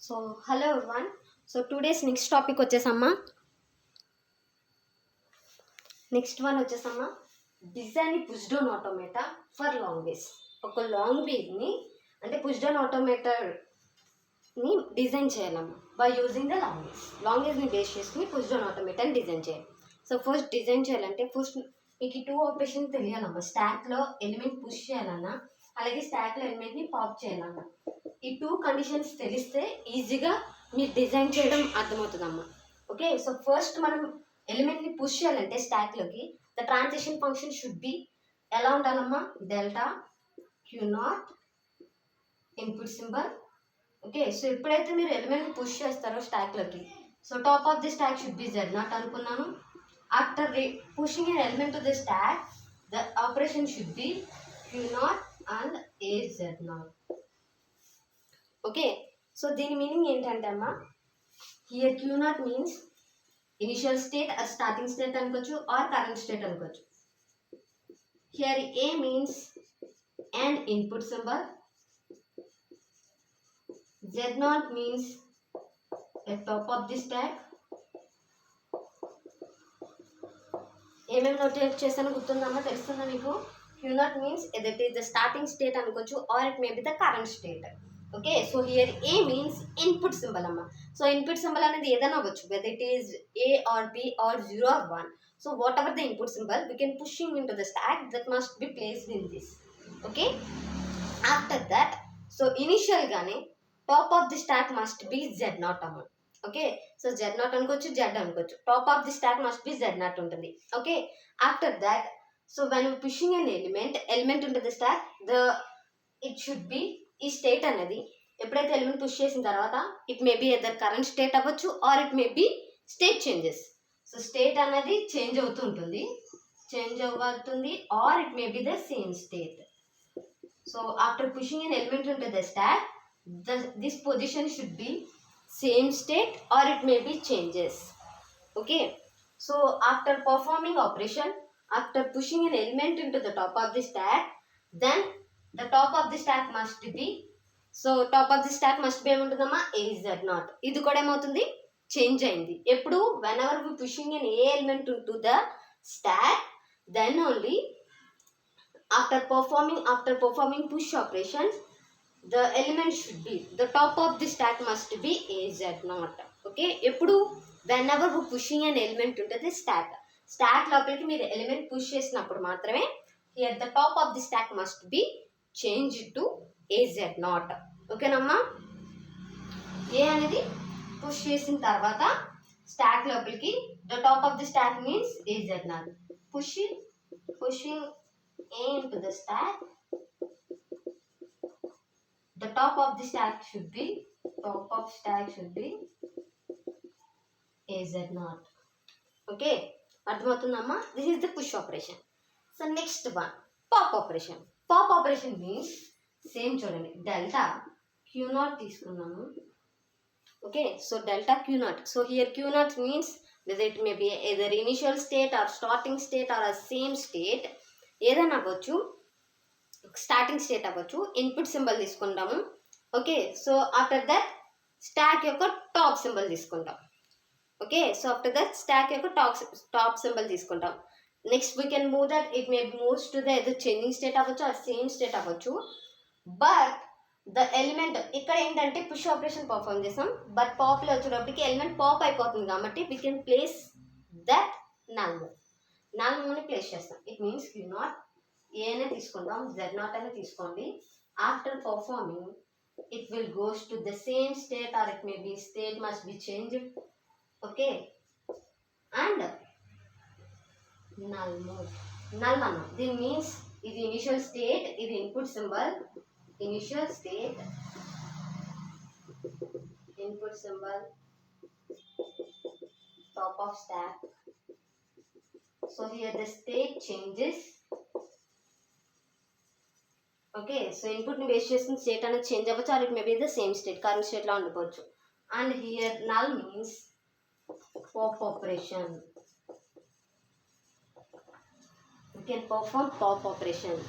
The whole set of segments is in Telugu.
So hello everyone. So today's next topic వచ్చేసమ్మా, నెక్స్ట్ వన్ వచ్చేసమ్మా design push down automata for languages. ఒక లాంగ్ వేని అంటే పుష్ డౌన్ ఆటోమేటర్ని డిజైన్ చేయాలమ్మా బై యూజింగ్ ద లాంగ్ వేస్ని బేస్ చేసుకుని పుష్ డౌన్ ఆటోమేటాని డిజైన్ చేయాలి. సో ఫస్ట్ డిజైన్ చేయాలంటే ఫస్ట్ మీకు ఈ టూ ఆపరేషన్ తెలియాలమ్మా. స్టాక్లో ఎలిమెంట్ పుష్ చేయాలన్నా, అలాగే స్టాక్లో ఎలిమెంట్ని పాప్ చేయాలన్నా. ఈ టూ కండిషన్స్ తెలిస్తే ఈజీగా మీరు డిజైన్ చేయడం అర్థమవుతుందమ్మా. ఓకే, సో ఫస్ట్ మనం ఎలిమెంట్ని పుష్ చేయాలంటే స్టాక్లోకి the transition function should be ఎలా ఉండాలమ్మా, delta q naught input symbol. Okay, so ఎప్పుడైతే మీరు ఎలిమెంట్ని పుష్ చేస్తారో స్టాక్లోకి, so top of the stack should be z naught అనుకున్నాను. After pushing an element to the stack the operation should be q naught and a z naught. Okay, so దీని మీనింగ్ ఏంటంటే అమ్మా, here q naught means initial state or starting state అనుకోవచ్చు ఆర్ కరెంట్ స్టేట్ అనుకోవచ్చు. Here a means and input symbol, z naught means at top of the stack. ఏమేమి నోటేట్ చేస్తానో గుర్తుందమ్మా, తెలుస్తుందా మీకు? Q naught means either it is the starting state అనుకోవచ్చు or it may be the current state. Okay, so here a means input symbol అమ్మ. సో ఇన్పుట్ సింబల్ అనేది ఏదైనా అవ్వచ్చు, whether it is a or b or 0 or 1. So whatever the input symbol we can pushing into the stack that must be placed in this. Okay, after that so ఇనిషియల్గానే top of the stack must be z naught అమ్మ. ఓకే, సో జెడ్ నాట్ అనుకోవచ్చు, జెడ్ అనుకోవచ్చు. Top of the stack must be z naught ఉంటుంది. Okay, after that so when pushing an element ఉంటుంది స్టాక్, ఇట్ షుడ్ బి ఈ స్టేట్ అనేది ఎప్పుడైతే ఎలిమెంట్ పుష్ చేసిన తర్వాత it may be either current state అవ్వచ్చు or it may be state changes. So state అనేది చేంజ్ అవుతుంటుంది or it may be the same state. So after pushing an element into the stack, this position should be same state or it may be changes. Okay, so after performing operation, after pushing an element into the top of the stack, then the top of the stack must be, so top of the stack must be ఏముంటుందమ్మా, az0. ఇది కూడా ఏమవుతుంది, చేంజ్ అయింది. ఎప్పుడు whenever we pushing an a element into the stack, then only after performing push operations the element should be, the top of the stack must be az0. Okay, ఎప్పుడు whenever we pushing an element into the stack లోపలికి మీరు ఎలిమెంట్ పుష్ చేసినప్పుడు మాత్రమే here the top of the stack must be changed to az0. ఓకేనమ్మా, ఏ అనేది పుష్ చేసిన తర్వాత స్టాక్ లోపలికి the top of the stack means az0. pushing a into the stack, the top of the stack should be az0. Okay, అర్థమవుతుందమ్మా, this is the push operation. So next one pop operation means same చూడండి, డెల్టా క్యూ నాట్ తీసుకున్నాము. Okay, so delta q naught. So here q naught means whether it may be either initial state or starting state or same state, ఏదైనా అవ్వచ్చు, స్టార్టింగ్ స్టేట్ అవ్వచ్చు. ఇన్పుట్ సింబల్ తీసుకుంటాము. Okay, so after that stack యొక్క టాప్ సింబల్ తీసుకుంటాం. Okay, so after that stack యొక్క టాప్ సింబల్ తీసుకుంటాం. Next we can move that it may moves to the either changing state అవ్వచ్చు ఆర్ సేమ్ స్టేట్ అవ్వచ్చు. బట్ ద ఎలిమెంట్ ఇక్కడ ఏంటంటే పుష్ ఆపరేషన్ పర్ఫామ్ చేస్తాం, బట్ పాప్లో వచ్చేటప్పటికి ఎలిమెంట్ పాప్ అయిపోతుంది కాబట్టి we can place that null మూవ్ని ప్లేస్ చేస్తాం. It means q naught a అనే తీసుకుంటాం, జెడ్ నాట్ అనే తీసుకోండి. After performing it will goes to the same state or it may be state must be changed. Okay, and null mode. Null mana, this means ఇది initial state, ఇది input symbol, initial state, input symbol, top of stack. So here the state changes. Okay, so ఇన్పుట్ని బేస్ చేసుకుని స్టేట్ అనేది చేంజ్ అవ్వచ్చు or it may be the same state, current స్టేట్లో ఉండిపోవచ్చు. And here null means pop operation. You can perform pop operation.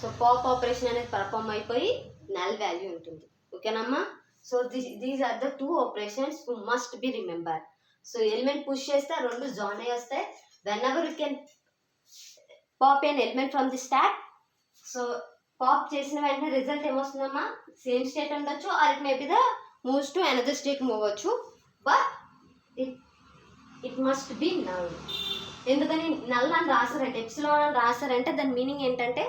So pop operation అనేది పర్ఫార్మ్ అయిపోయి నల్ వాల్యూ ఉంటుంది. ఓకేనమ్మా, so these are the two operations you must be remember. So element push చేస్తే రెండు జాయిన్ అయ్యి వస్తాయి. Whenever you can pop an element from the stack. So pop చేసిన వెంటనే రిజల్ట్ ఏమొస్తుందమ్మా, సేమ్ స్టేట్ ఉండొచ్చు, or it may be the moves to another state move అవ్వచ్చు, but it must be null. ఎందుకని నల్ అని రాసారంటే, ఎప్సిలాన్ అని రాసారంటే దాని మీనింగ్ ఏంటంటే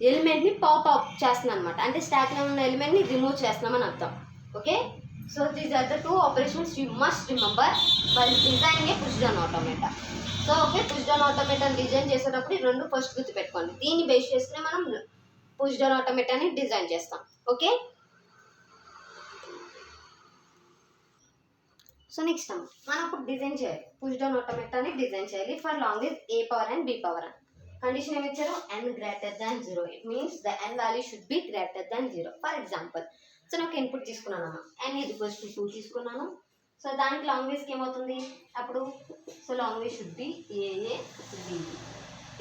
ఎలిమెంట్ని పాప్ అప్ చేస్తున్నాం అనమాట, అంటే స్టాక్లో ఉన్న ఎలిమెంట్ని రిమూవ్ చేస్తున్నామని అర్థం. Okay, so these are the two operations you must remember while designing a push down automata. So okay, push down ఆటోమేటాని డిజైన్ చేసేటప్పుడు ఈ రెండు ఫస్ట్ గుర్తుపెట్టుకోండి. దీన్ని బేస్ చేసుకుని మనం పుష్ డౌన్ ఆటోమేటాని డిజైన్ చేస్తాం. ఓకే, సో నెక్స్ట్ మనం ఇప్పుడు డిజైన్ చేయాలి, పుష్ డౌన్ ఆటోమేటాని డిజైన్ చేయాలి for language is a power and B power n. Condition ఏమి ఇచ్చారు, n greater than 0. It means the n value should be greater than 0. For example, so నాకు ఇన్పుట్ తీసుకున్నాను, n = 2 తీసుకున్నాను. సో దానికి లాంగ్వేజ్కి ఏమవుతుంది అప్పుడు, సో లాంగ్వేజ్ షుడ్ బి ఏఏ బీబీ.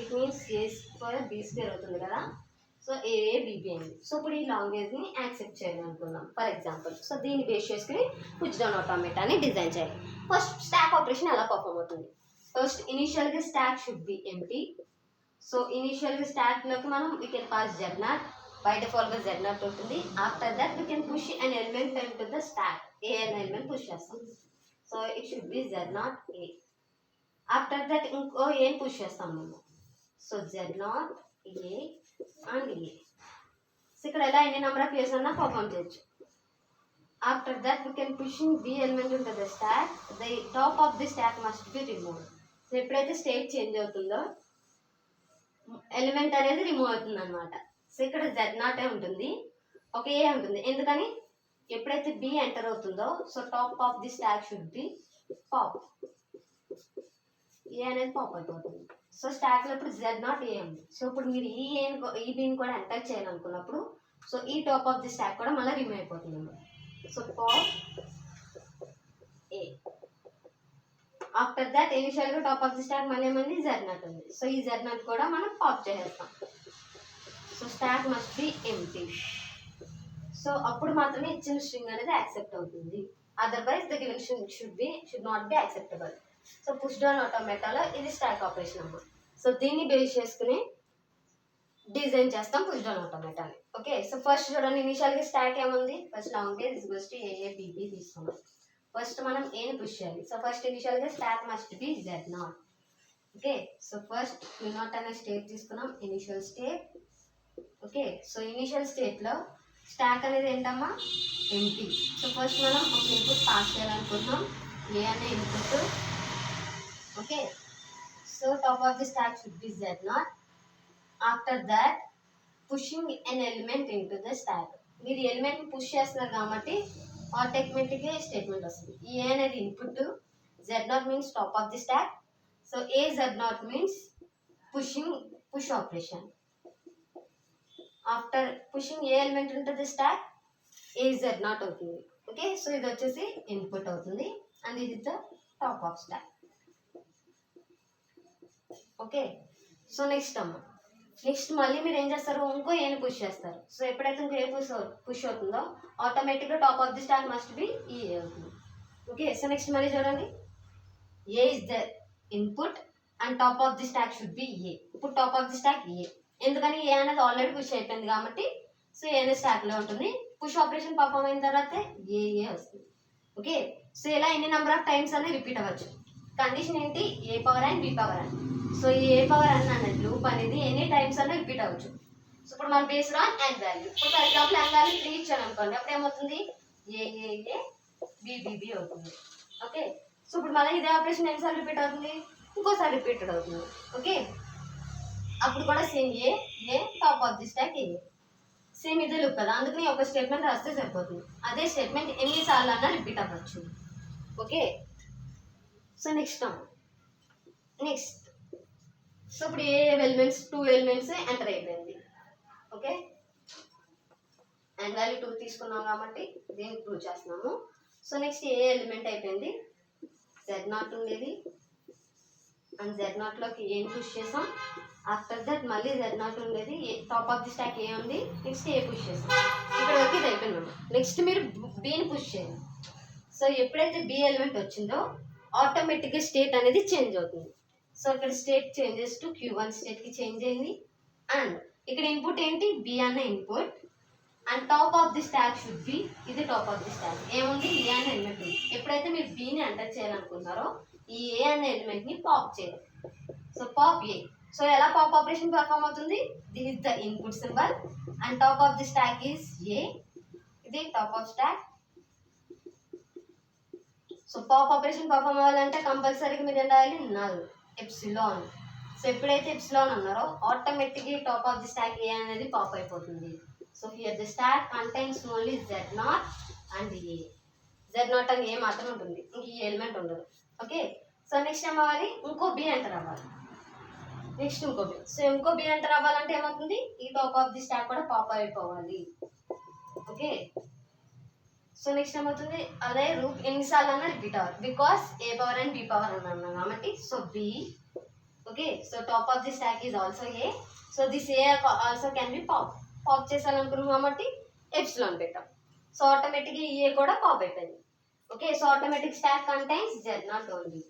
ఇట్ మీన్స్ A²B² అవుతుంది కదా. సో ఏఏ బీబీ అయింది. సో ఇప్పుడు ఈ లాంగ్వేజ్ని యాక్సెప్ట్ చేయాలి అనుకుందాం ఫర్ ఎగ్జాంపుల్. సో దీన్ని బేస్ చేసుకుని పుష్ డౌన్ ఆటోమేటాని డిజైన్ చేయాలి. ఫస్ట్ స్టాక్ ఆపరేషన్ ఎలా పర్ఫామ్ అవుతుంది. ఫస్ట్ ఇనిషియల్గా stock should B empty. So ఇనిషియల్గా స్టాక్లోకి మనం we can pass Z0, by డిఫాల్ట్గా Z0 ఉంటుంది. After that we can push an element into the stack, a అనే ఎలిమెంట్ పుష్ చేస్తాం. So it should be Z0 A. After that ఇంకో ఏం పుష్ చేస్తాం మేము, so Z0 A and A. So ఇక్కడ ఎలా ఎన్ని నెంబర్ ఆఫ్ ఇయర్స్ అన్నా పర్ఫామ్ చేయొచ్చు. After that we can pushing B element into the stack, the top of the stack must be remove. So ఎప్పుడైతే స్టేట్ చేంజ్ అవుతుందో ఎలిమెంట్ అనేది రిమూవ్ అవుతుంది అనమాట. సో ఇక్కడ Z0 ఉంటుంది, ఒక ఏ ఉంటుంది. ఎందుకని, ఎప్పుడైతే B ఎంటర్ అవుతుందో so top of the stack should be pop, a అనేది పాప్ అయిపోతుంది. సో స్టాక్లో ఇప్పుడు Z0 A ఉంది. సో ఇప్పుడు మీరు ఈ బీని కూడా ఎంటర్ చేయాలనుకున్నప్పుడు సో ఈ టాప్ ఆఫ్ ది స్టాక్ కూడా మళ్ళీ రిమూవ్ అయిపోతుంది. So pop A. After that ఇనిషియల్గా టాప్ ఆఫ్ ది స్టాక్ మళ్ళీ ఏమైంది Z0 ఉంది. సో ఈ Z0 కూడా మనం పాప్ చేసేస్తాం. So stack must be empty. So అప్పుడు మాత్రమే ఇచ్చిన స్ట్రింగ్ అనేది యాక్సెప్ట్ అవుతుంది, otherwise the given should not be acceptable. So push down ఆటోమేటాలో ఇది స్టాక్ ఆపరేషన్ అమ్మ. సో దీన్ని బేస్ చేసుకుని డిజైన్ చేస్తాం పుష్ డౌన్ ఆటోమేటాని. ఓకే, సో ఫస్ట్ చూడండి, ఇనిషియల్గా స్టాక్ ఏముంది, ఫస్ట్ లాంగ్వేజ్ ఏఏ బీబీ తీసుకున్నాం. ఫస్ట్ మనం ఏని పుష్ చేయాలి. సో ఫస్ట్ ఇనిషియల్గా stack must be Z0. Okay, so first U0 అనే స్టేట్ తీసుకున్నాం, initial state. Okay, so initial స్టేట్లో స్టాక్ అనేది ఏంటమ్మా, ఎంటీ. సో ఫస్ట్ మనం ఒక ఇన్పుట్ పాస్ చేయాలనుకుంటున్నాం, ఏ అనే input. Okay, so top of the stack should be Z0. After that pushing an element in to the stock. మీరు ఎలిమెంట్ని పుష్ చేస్తున్నారు కాబట్టి ఆటోమేటిక్గా స్టేట్మెంట్ వస్తుంది. ఏ అనేది input, Z0 means top of the stack. So A Z0 means push operation. After pushing A element into the stack, A Z0 అవుతుంది. ఓకే, సో ఇది వచ్చేసి ఇన్పుట్ అవుతుంది అండ్ ఇది the top of stock. Okay, so next మళ్ళీ మీరు ఏం చేస్తారు, ఇంకో ఏని పుష్ చేస్తారు. సో ఎప్పుడైతే ఇంకో ఏ పుష్ అవుతుందో ఆటోమేటిక్గా top of the stack must be ఈ అవుతుంది. ఓకే, సో నెక్స్ట్ మళ్ళీ చూడండి, a is the input and top of the stack should be a. ఇప్పుడు top of the stack a, ఎందుకని ఏ అనేది ఆల్రెడీ పుష్ అయిపోయింది కాబట్టి సో ఏ అనేది స్టాక్లో ఉంటుంది. పుష్ ఆపరేషన్ పర్ఫామ్ అయిన తర్వాత ఏ వస్తుంది. ఓకే, సో ఇలా ఎన్ని నెంబర్ ఆఫ్ టైమ్స్ అనేది రిపీట్ అవ్వచ్చు. కండిషన్ ఏంటి, a power and B power n. So ఈ ఏ పవర్ అన్ అనేది లూప్ అనేది ఎనీ టైమ్స్ అనేది రిపీట్ అవ్వచ్చు. సో ఇప్పుడు మనం బేస్డ్ ఆన్ n వాల్యూ, ఇప్పుడు ఫర్ ఎగ్జాంపుల్ n వాల్యూ 3 ఇచ్చాను అనుకోండి, అప్పుడు ఏమవుతుంది, ఏ బి అవుతుంది. ఓకే, సో ఇప్పుడు మళ్ళీ ఇదే ఆపరేషన్ ఎన్నిసార్లు రిపీట్ అవుతుంది, ఇంకోసారి రిపీటెడ్ అవుతుంది. ఓకే, అప్పుడు కూడా same A top of the stack A, same ఇదే లూప్ కదా, అందుకని ఒక స్టేట్మెంట్ రాస్తే సరిపోతుంది. అదే స్టేట్మెంట్ ఎన్నిసార్లు అన్నా రిపీట్ అవ్వచ్చు. ఓకే, సో నెక్స్ట్ సో ఇప్పుడు ఏ ఎలిమెంట్స్ 2 ఎలిమెంట్స్ ఎంటర్ అయిపోయింది. ఓకే, అండ్ వాల్యూ 2 తీసుకున్నాం కాబట్టి దీన్ని ప్రూవ్ చేస్తున్నాము. సో నెక్స్ట్ ఏ ఎలిమెంట్ అయిపోయింది, Z0 ఉండేది అండ్ Z0లోకి ఏం పుష్ చేసాం, ఆఫ్టర్ దట్ మళ్ళీ జెడ్ నాట్ ఉండేది, టాప్ ఆఫ్ ది స్టాక్ ఏ ఉంది, నెక్స్ట్ ఏ పుష్ చేస్తాం. ఇక్కడ వరకు ఇది అయిపోయింది. నెక్స్ట్ మీరు బీని పుష్ చేయండి. సో ఎప్పుడైతే బి ఎలిమెంట్ వచ్చిందో ఆటోమేటిక్గా స్టేట్ అనేది చేంజ్ అవుతుంది. సో ఇక్కడ స్టేట్ చేంజెస్ టు Q1 స్టేట్కి చేంజ్ అయింది. అండ్ ఇక్కడ ఇన్పుట్ ఏంటి, బి అనే input. And top of the stack should B, ఇది టాప్ ఆఫ్ ది స్టాక్ ఏముంది, ఏ అనే ఎలిమెంట్ ఉంది. ఎప్పుడైతే మీరు బిని ఎంటర్ చేయాలనుకున్నారో ఈ ఏ అనే ఎలిమెంట్ని పాప్ చేయాలి. So pop a. సో ఎలా పాప్ ఆపరేషన్ పర్ఫామ్ అవుతుంది, this is the input symbol and top of the stack is a, ఇది top of stack. So pop operation perform అవ్వాలంటే కంపల్సరీగా మీరు ఏం రాయాలి, నల్ ఎప్సిలాన్. సో ఎప్పుడైతే ఎప్సిలాన్ అన్నారో ఆటోమేటిక్గా top of the stack a అనేది పాప్ అయిపోతుంది. So here the stack contains only Z0 and a. Z0 అని ఏ మాత్రం ఉంటుంది, ఇంక ఈ ఎలిమెంట్ ఉండదు. ఓకే. సో నెక్స్ట్ ఏమవ్వాలి, ఇంకో బి ఎంటర్ అవ్వాలి. నెక్స్ట్ ఇంకో బి. సో ఇంకో బి ఎంటర్ అవ్వాలంటే ఏమవుతుంది, ఈ టాప్ ఆఫ్ ది స్టాక్ కూడా పాప్ అయిపోవాలి. ఓకే. సో నెక్స్ట్ ఏమవుతుంది, అదే రూప్ ఎన్నిసార్లు అన్నా రిపీట్ అవ్వాలి, because a power and B power అని అన్నాం కాబట్టి. So b. Okay. So top of the stack is also a. So this a also can be pop. Pop చేసాలనుకున్నాం కాబట్టి ఎప్సిలాన్ పెట్టాం. సో ఆటోమేటిక్గా ఏ కూడా పాప్ అయిపోయింది. Okay. So automatic stock contains Z0 only.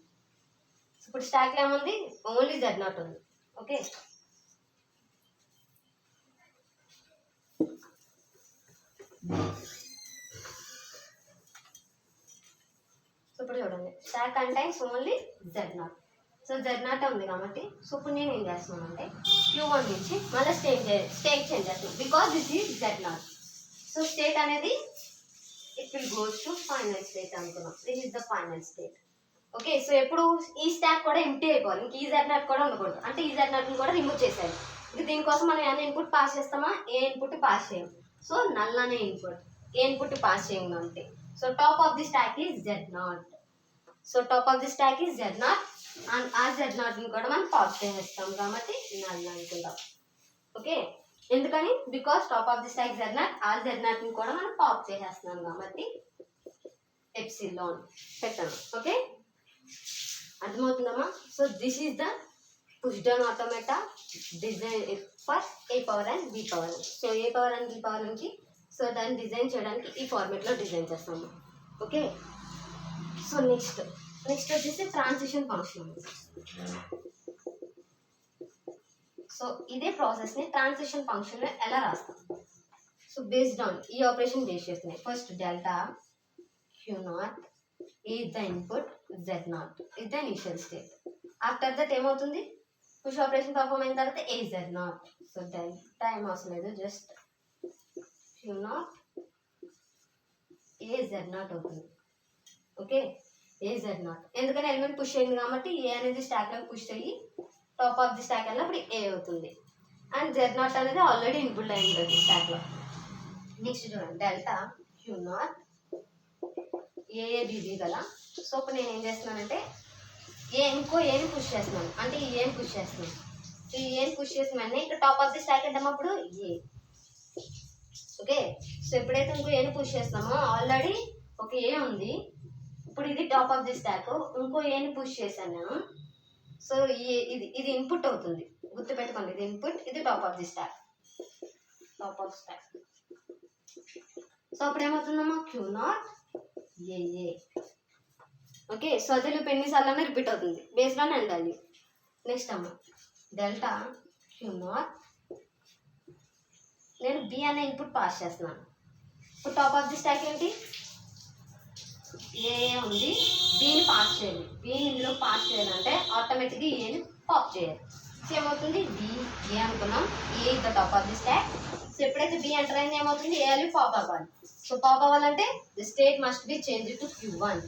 ఇప్పుడు స్టాక్లో ఏముంది, ఓన్లీ Z0 ఉంది. ఓకే. సో ఇప్పుడు చూడండి, stock contains only Z0. So Z0 ఉంది కాబట్టి సో ఇప్పుడు నేను ఏం చేస్తున్నాను అంటే Q1 నుంచి మళ్ళీ స్టేట్ చేంజ్ చేస్తున్నాను, because this is Z0. So state అనేది it will goes to final state అనుకున్నాం, this is the final state. Okay. So ఎప్పుడు ఈ స్టాక్ కూడా ఎంప్టీ అయిపోవాలి, ఇంక ఈ Z0 కూడా ఉండకూడదు, అంటే ఈ Z0 కూడా రిమూవ్ చేసేయాలి. ఇంక దీనికోసం మనం ఏమైనా ఇన్పుట్ పాస్ చేస్తామా, ఏ ఇన్పుట్ పాస్ చేయం. సో నల్ అనే ఇన్పుట్, ఏ ఇన్పుట్ పాస్ చేయం అంతే. So top of the stack is Z0. So top of the stack is Z0 and ఆ Z0 కూడా మనం పాప్ చేసేస్తాం కాబట్టి నల్ అనుకుంటాం. ఓకే. ఎందుకని, because top of the stock Z0, ఆ Z0 కూడా మనం పాప్ చేసేస్తున్నాం కాబట్టి ఎప్సిలాన్ పెట్టాను. ఓకే. అర్థమవుతుందమ్మా. So this is the push down automata design for A power and B power. So A power and B power నుంచి సో దాన్ని డిజైన్ చేయడానికి ఈ ఫార్మేట్లో డిజైన్ చేస్తాము. ఓకే. సో నెక్స్ట్ వచ్చేసి ట్రాన్సిషన్ ఫంక్షన్. సో ఇదే ప్రాసెస్ని ట్రాన్సిషన్ ఫంక్షన్లో ఎలా రాస్తాం. సో బేస్డ్ ఆన్ ఈ ఆపరేషన్ బేస్ చేస్తున్నాయి. First delta Q0 is the input, Z0 is the initial state. After that ఏమవుతుంది, పుష్ ఆపరేషన్ పర్ఫామ్ అయిన తర్వాత ఏ Z0. సో డెల్టా ఏం అవసరం లేదు, జస్ట్ Q0 ఏ Z0 అవుతుంది. ఓకే. ఏ Z0 ఎందుకని ఎలిమెంట్ పుష్ అయింది కాబట్టి ఏ అనేది స్టాక్లో పుష్ అయ్యి టాప్ ఆఫ్ ది స్టాక్ అన్నప్పుడు ఏ అవుతుంది. అండ్ Z0 అనేది ఆల్రెడీ ఇన్పుట్ అయింది అది స్టాక్లో. నెక్స్ట్ చూడండి, డెల్టా Q0 ఏబిబి కదా. సో ఇప్పుడు నేను ఏం చేస్తున్నానంటే ఇంకో ఏని పుష్ చేస్తున్నాను, అంటే ఈ ఏని పుష్ చేస్తున్నాను. ఈ ఏని పుష్ చేసిన వెంటనే ఇక్కడ టాప్ ఆఫ్ ది స్టాక్ ఏంటప్పుడు ఏ. ఓకే. సో ఎప్పుడైతే ఇంకో ఏని పుష్ చేస్తామో ఆల్రెడీ ఒక ఏ ఉంది, ఇప్పుడు ఇది టాప్ ఆఫ్ ది స్టాక్, ఇంకో ఏని పుష్ చేశాను నేను. సో ఇది ఇన్పుట్ అవుతుంది, గుర్తుపెట్టుకోండి, ఇది ఇన్పుట్, ఇది top of the stack. So అప్పుడు ఏమవుతుందమ్మా, Q0 ఏ. ఓకే. సో అదే లూప్ ఎన్నిసార్లు రిపీట్ అవుతుంది బేస్లోనే అండాలి. నెక్స్ట్ అమ్మ డెల్టా Q0 నేను బి అనే ఇన్పుట్ పాస్ చేస్తున్నాను. ఇప్పుడు టాప్ ఆఫ్ ది స్టాక్ ఏంటి, ఏ ఉంది, బిని పాస్ చేయాలి. బిని ఇందులో పాస్ చేయాలంటే ఆటోమేటిక్గా ఏని పాప్ చేయాలి. సో ఏమవుతుంది, బి ఏ అనుకున్నాం, ఏ is the top of the stack. So ఎప్పుడైతే బి ఎంటర్ అయింది ఏమవుతుంది, ఏ అని పాప్ అవ్వాలి. సో పాప్ అవ్వాలంటే the state must be change to Q1.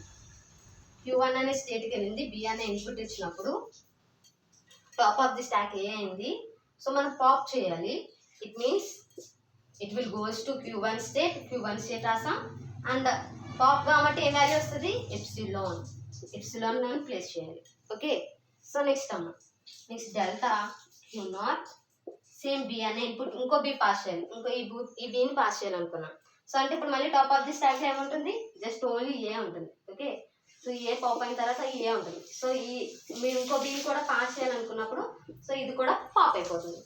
Q1 అనే స్టేట్కి వెళ్ళింది, బి అనే ఇన్పుట్ ఇచ్చినప్పుడు టాప్ ఆఫ్ ది స్టాక్ ఏ అయింది. సో మనం పాప్ చేయాలి. It means it will goes to Q1 state రాసాం. అండ్ పాప్ కాబట్టి ఏ వాల్యూ వస్తుంది, ఎప్సిలాన్ మనం ప్లేస్ చేయాలి. Okay. So next delta Q0 same B అనే ఇన్పుట్ ఇంకో బి పాస్ చేయాలి, ఇంకో ఈ బిని పాస్ చేయాలి అనుకున్నాం. సో అంటే ఇప్పుడు మళ్ళీ టాప్ ఆఫ్ ది స్టాక్ ఏముంటుంది, జస్ట్ ఓన్లీ ఏ ఉంటుంది. ఓకే. సో ఏ పాప్ అయిన తర్వాత ఏ ఉంటుంది. సో మీరు ఇంకో దీన్ని కూడా పాస్ చేయాలనుకున్నప్పుడు సో ఇది కూడా పాప్ అయిపోతుంది.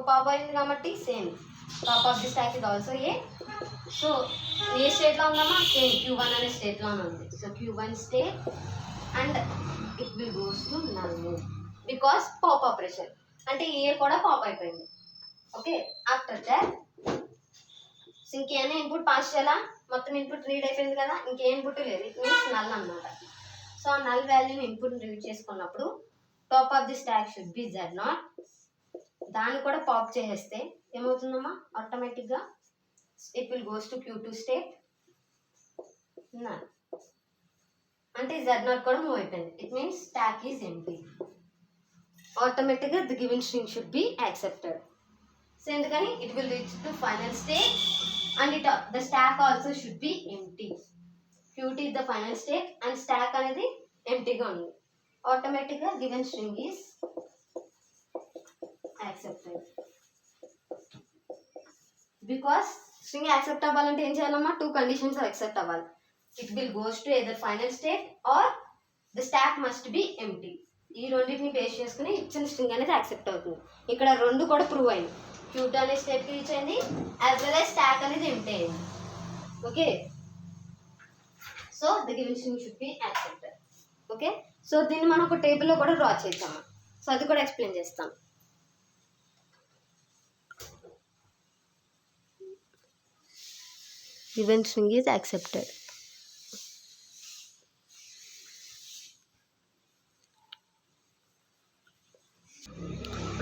పాప్ అయింది కాబట్టి same top of the stock ఇది ఆల్సో ఏ. సో ఏ స్టేట్లో ఉందమ్మా, సేమ్ Q1 అనే స్టేట్లోనే ఉంది. So Q1 state and it will goes to null because pop operation అంటే ఏ కూడా పాప్ అయిపోయింది. ఓకే, ఆఫ్టర్ దాట్ ఇంకేమైనా ఇన్పుట్ పాస్ చేయాలా, మొత్తం ఇన్పుట్ రీడ్ అయిపోయింది కదా, ఇంకే ఇన్పుట్ లేదు, ఇట్ మీన్స్ నల్ అనమాట. సో ఆ నల్ వాల్యూని ఇన్పుట్ రీడ్ చేసుకున్నప్పుడు top of the stack should be Z0. దాన్ని కూడా పాప్ చేసేస్తే ఏమవుతుందమ్మా, ఆటోమేటిక్గా it will goes to Q2 state null. అంటే Z0 కూడా మూవ్ అయిపోయింది. It means stack is empty. ఆటోమేటిక్గా the given string should be accepted. So ఎందుకని it will reach to final state and the stack also should be empty. Qt is the final state and stack అనేది ఎంప్టీగా ఉంది. ఆటోమేటిక్గా given string is accepted. Because string accept అవ్వాలంటే ఏం చేయాలమ్మా, 2 కండిషన్స్ యాక్సెప్ట్ అవ్వాలి. It will goes to either final state or the stack must B empty. ఈ రెండింటిని బేస్ చేసుకుని ఇచ్చిన స్ట్రింగ్ అనేది యాక్సెప్ట్ అవుతుంది. ఇక్కడ రెండు కూడా ప్రూవ్ అయింది. Q2 అనే స్టేట్కి రీచ్ అయింది, యాజ్ వెల్ యాజ్ స్టాక్ అనేది ఎంప్టీ అయింది. Okay, so the given string should be accepted. Okay, so దీన్ని మనం ఒక టేబుల్లో కూడా డ్రా చేద్దాము. సో అది కూడా ఎక్స్ప్లెయిన్ చేస్తాం. Given string is accepted.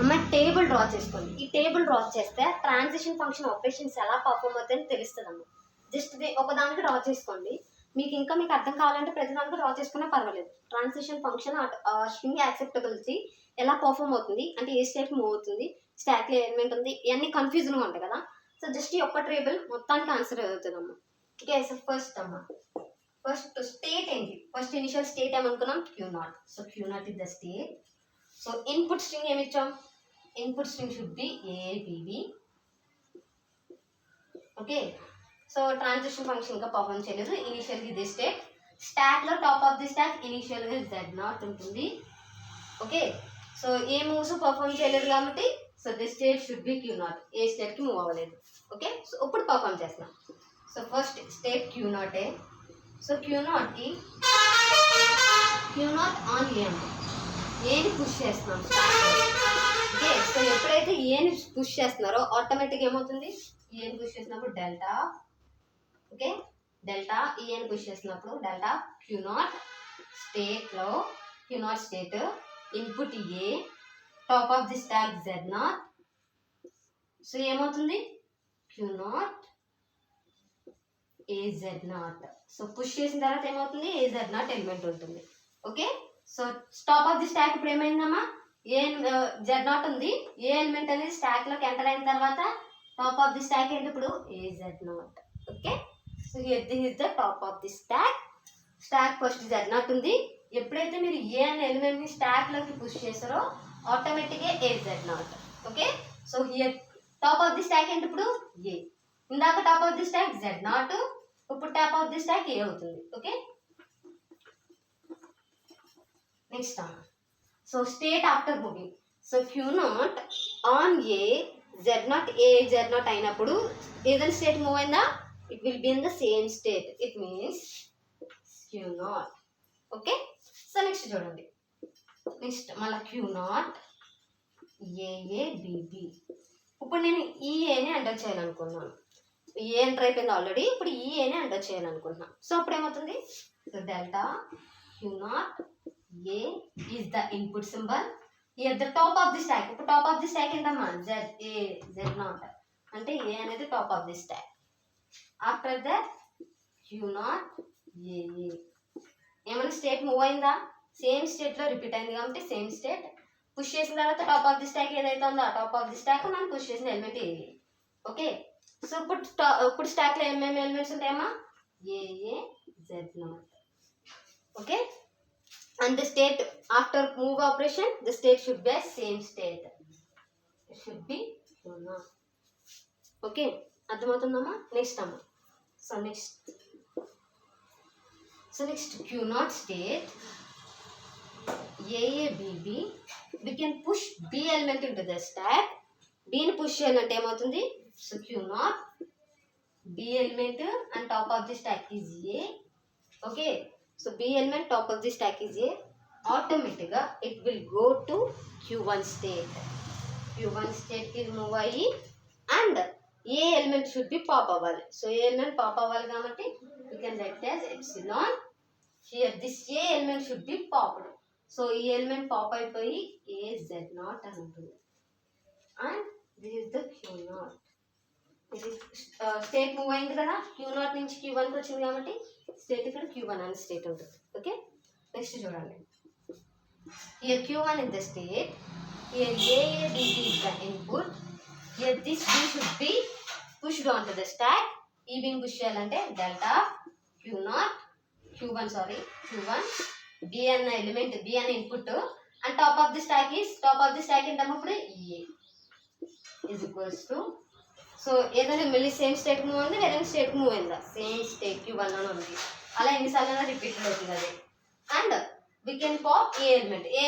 అమ్మ టేబుల్ డ్రా చేసుకోండి. ఈ టేబుల్ డ్రా చేస్తే ట్రాన్సిషన్ ఫంక్షన్ ఆపరేషన్స్ ఎలా పర్ఫామ్ అవుతాయని తెలుస్తుంది అమ్మ. జస్ట్ ఒక దానికి డ్రా చేసుకోండి. మీకు అర్థం కావాలంటే ప్రతి దానికి డ్రా చేసుకున్నా పర్వాలేదు. ట్రాన్సిషన్ ఫంక్షన్ స్ట్రింగ్ యాక్సెప్టబిలిటీ ఎలా పర్ఫామ్ అవుతుంది అంటే ఏ స్టేట్ మూవ్ అవుతుంది, స్టాక్లో ఎలిమెంట్ ఉంది, ఇవన్నీ కన్ఫ్యూజన్గా ఉంటాయి కదా. సో జస్ట్ ఈ ఒక్క టేబుల్ మొత్తానికి ఆన్సర్ అవుతుందమ్మా. ఓకే, సో ఫస్ట్ స్టేట్ ఏంటి, ఫస్ట్ ఇనిషియల్ స్టేట్ ఏమనుకున్నాం, Q0. So Q0 is the state. So input string ఏమి ఇచ్చాం, input string should be ABB. Okay, so transition function ఇంకా పర్ఫామ్ చేయలేదు. ఇనిషియల్ ఇది స్టేట్. స్టాక్లో టాప్ ఆఫ్ ది స్టాక్ ఇనిషియల్గా Z0 ఉంటుంది. ఓకే, సో ఏ మూవ్స్ పర్ఫామ్ చేయలేదు కాబట్టి so the state should be Q0. ఏ స్టేట్కి మూవ్ అవ్వలేదు. ఓకే, సో ఇప్పుడు పర్ఫామ్ చేస్తున్నాం. So first state Q0. So Q0 on a అంటే ఏని పుష్ చేస్తున్నాం. ఓకే, సో ఎప్పుడైతే ఏని పుష్ చేస్తున్నారో ఆటోమేటిక్ ఏమవుతుంది, ఏని పుష్ చేసినప్పుడు డెల్టా. ఓకే, డెల్టా ఏని పుష్ చేసినప్పుడు డెల్టా Q0 స్టేట్లో Q0 state input A top of the stock Z0. So ఏమవుతుంది Q0 AZ0. సో పుష్ చేసిన తర్వాత ఏమవుతుంది, AZ0 ఎలిమెంట్ ఉంటుంది. Okay, so top of the stock ఇప్పుడు ఏమైందమ్మా, Z0 ఉంది. ఏ ఎలిమెంట్ అనేది స్టాక్లోకి ఎంటర్ అయిన తర్వాత టాప్ ఆఫ్ ది స్టాక్ ఏంటి ఇప్పుడు AZ0. Okay, so here this is the top of the stock. Stock first Z0 ఉంది. ఎప్పుడైతే మీరు ఏ అనే ఎలిమెంట్ని స్టాక్లోకి పుష్ చేస్తారో ఆటోమేటిక్గా AZ0. Okay, so here top of the stock ఏంటి ఇప్పుడు ఏ. ఇందాక top of the stock Z0, ఇప్పుడు టాప్ ఆఫ్ ది స్టాక్ ఏ అవుతుంది. Okay, next so state after moving. So Q0 on a Z0 AZ0 అయినప్పుడు ఏదైనా స్టేట్ మూవ్ అయిందా, it will be in the same state. It means Q0. Okay, so next చూడండి. నెక్స్ట్ మళ్ళీ Q0 AABB. ఇప్పుడు నేను ఏని ఎంటర్ చేయాలనుకున్నాను. ఏ ఎంటర్ అయిపోయింది ఆల్రెడీ, ఇప్పుడు ఏని ఎంటర్ చేయాలనుకుంటున్నాను. సో అప్పుడు ఏమవుతుంది, so delta Q0 A is the input symbol. Here the top of the stack. ఇప్పుడు టాప్ ఆఫ్ ది స్టాక్ ఏంటమ్మా, Z0 అంటే ఏ అనేది top of the stock. After that Q0 AA. ఏమైనా స్టేట్ మూవ్ అయిందా, సేమ్ స్టేట్లో రిపీట్ అయింది కాబట్టి సేమ్ స్టేట్. పుష్ చేసిన తర్వాత టాప్ ఆఫ్ ది స్టాక్ ఏదైతే ఉందో ఆ టాప్ ఆఫ్ ది స్టాక్ మనం పుష్ చేసిన ఎలిమెంట్ ఏ. ఓకే, సో ఇప్పుడు స్టాక్లో ఏమేమి ఎలిమెంట్స్ ఉంటాయమ్మా, AAZ0. Okay, and the state after move operation the state should be same state. It should be Q0. Okay, అర్థమవుతుందమ్మా. నెక్స్ట్ అమ్మా, so next So next Q0 state, AABB, we can push B element into the stack. B ని push చేయాలంటే ఏమవుతుంది? So Q0, B element and top of the stack is A. Okay, so B element top of the stack is A. Automatically it will go to Q1 state. Q1 state కి move అయ్యి and A element should be pop అవ్వాలి. So A element pop అవ్వాలి కాబట్టి we can write as epsilon. Here this A element should be popped. So ఈ element pop అయిపోయి A Z0 అని ఉంటుంది. And this is the Q0. ఇది స్టేట్ మూవ్ అయింది కదా, Q0 నుంచి Q1కి వచ్చింది కాబట్టి స్టేట్ ఇక్కడ Q1 అని స్టేట్ ఉంటుంది. ఓకే, నెక్స్ట్ చూడండి. Here Q1 is the state. Here AABB is the input. Here this B should be pushed onto the stack. ఈ బిని పుష్ చేయాలంటే డెల్టా Q1 B అన్న ఎలిమెంట్, B అన్న input and top of the stack ఏంటప్పుడు E is equals to, so ఏదైనా మళ్ళీ సేమ్ స్టేట్ మూవ్ ఉంది, వేరే స్టేట్ మూవ్ అయిందా, సేమ్ స్టేట్ Q1 అని ఉంది, అలా ఎన్నిసార్లు రిపీట్ అవుతుంది అది. And we can pop A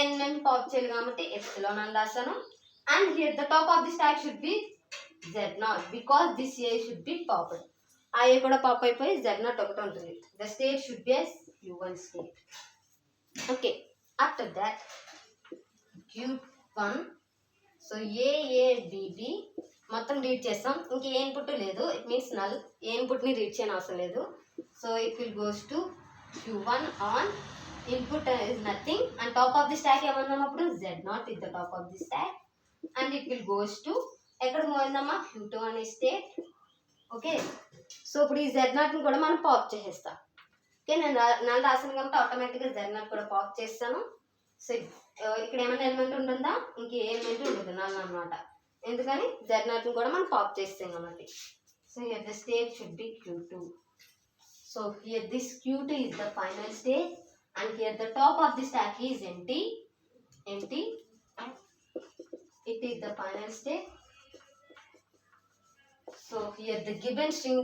element pop చేయాలి కాబట్టి epsilon అని రాస్తాను. And here the top of the stack should be Z0 because this A should be popped. ఆ A కూడా పాప్ అయిపోయి Z0 ఒకటి ఉంటుంది. The state should be as Q1 state. Okay, after that Q1, so AABB మొత్తం రీడ్ చేస్తాం, ఇంక ఏ ఇన్పుట్ లేదు, ఇట్ మీన్స్ నల్, ఏ ఇన్పుట్ని రీడ్ చేయని అవసరం లేదు. So it will goes to Q1 on input is nothing and top of the stack ఏమన్నామప్పుడు Z0 is the top of the stack and it will goes to ఎక్కడ మూవ్ అయిందమ్మా Q2 అనే స్టేట్. ఓకే, సో ఇప్పుడు ఈ Z0ని కూడా మనం పాప్ చేసేస్తాం. ఓకే, నేను రాసాను కాబట్టి ఆటోమేటిక్గా Z0 కూడా పాప్ చేస్తాను. సో ఇక్కడ ఏమైనా ఎలిమెంట్ ఉంటుందా, ఇంకే ఎలిమెంట్ ఉంటుంది నల్ అనమాట, ఎందుకని Z0ని కూడా మనం పాప్ చేస్తాం కాబట్టి. So here the state should B Q2. So here this Q2 is the final state and here the top of the stack is empty. It is the final state. So here the given string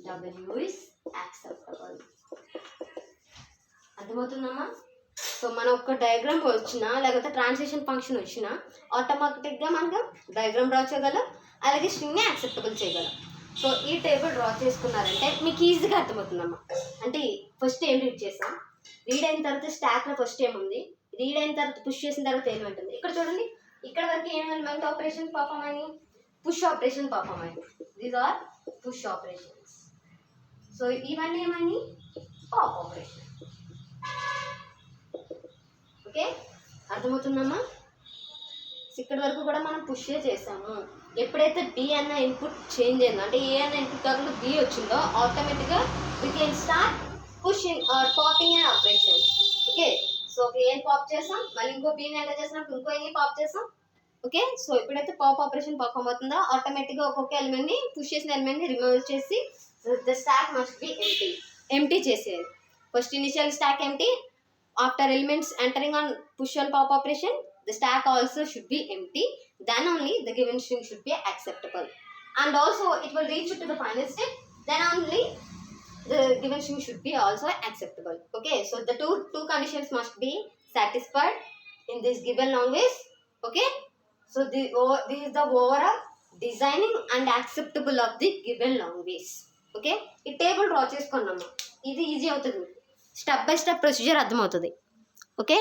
W is acceptable. అర్థమవుతుందమ్మా? సో మనం ఒక డయాగ్రామ్ వచ్చినా లేకపోతే ట్రాన్సిషన్ ఫంక్షన్ వచ్చినా ఆటోమేటిక్గా మనకు డయాగ్రామ్ డ్రా చేయగలం, అలాగే స్ట్రింగ్ని యాక్సెప్టబుల్ చేయగలం. సో ఈ టేబుల్ డ్రా చేసుకున్నారంటే మీకు ఈజీగా అర్థమవుతుందమ్మా. అంటే ఫస్ట్ ఏం రీడ్ చేస్తాం, రీడ్ అయిన తర్వాత స్టాక్లో ఫస్ట్ ఏముంది, రీడ్ అయిన తర్వాత పుష్ చేసిన తర్వాత ఏమిటి ఉంది. ఇక్కడ చూడండి, ఇక్కడ వరకు ఏమైనా ఆపరేషన్ పర్ఫామ్ అని, పుష్ ఆపరేషన్ పర్ఫామ్ అయింది. These are push operations. So ఇవన్నీ ఏమని పాప్ ఆపరేషన్. ఓకే, అర్థమవుతుందమ్మా? ఇక్కడ వరకు కూడా మనం పుష్ చేసాము. ఎప్పుడైతే B అన్న ఇన్పుట్ చేంజ్ అయిందో, అంటే ఏ అన్న ఇన్పుట్ కాకుండా B వచ్చిందో ఆటోమేటిక్గా we can start pushing or popping an operation. Okay, so ఒక ఏం పాప్ చేస్తాం, మళ్ళీ ఇంకో B ని ఎంటర్ చేసినప్పుడు ఇంకో ఏ పాప్ చేస్తాం. ఓకే, సో ఎప్పుడైతే పాప్ ఆపరేషన్ పర్ఫామ్ అవుతుందో ఆటోమేటిక్గా ఒక్కొక్క ఎలిమెంట్ని పుష్ చేసిన ఎలిమెంట్ని రిమూవ్ చేసి the stack must be empty చేసేయాలి. First initial stack empty, after elements entering on push and pop operation the stack also should be empty, then only the given string should be acceptable and also it will reach to the final state, then only the given string should be also acceptable. Okay, so the two conditions must be satisfied in this given language. Okay, so this is the overall designing and acceptable of the given language. Okay, ఈ టేబుల్ డ్రా చేసుకున్నాము, ఇది ఈజీ అవుతుంది, స్టెప్ బై స్టెప్ ప్రొసీజర్ అర్థమవుతుంది. ఓకే.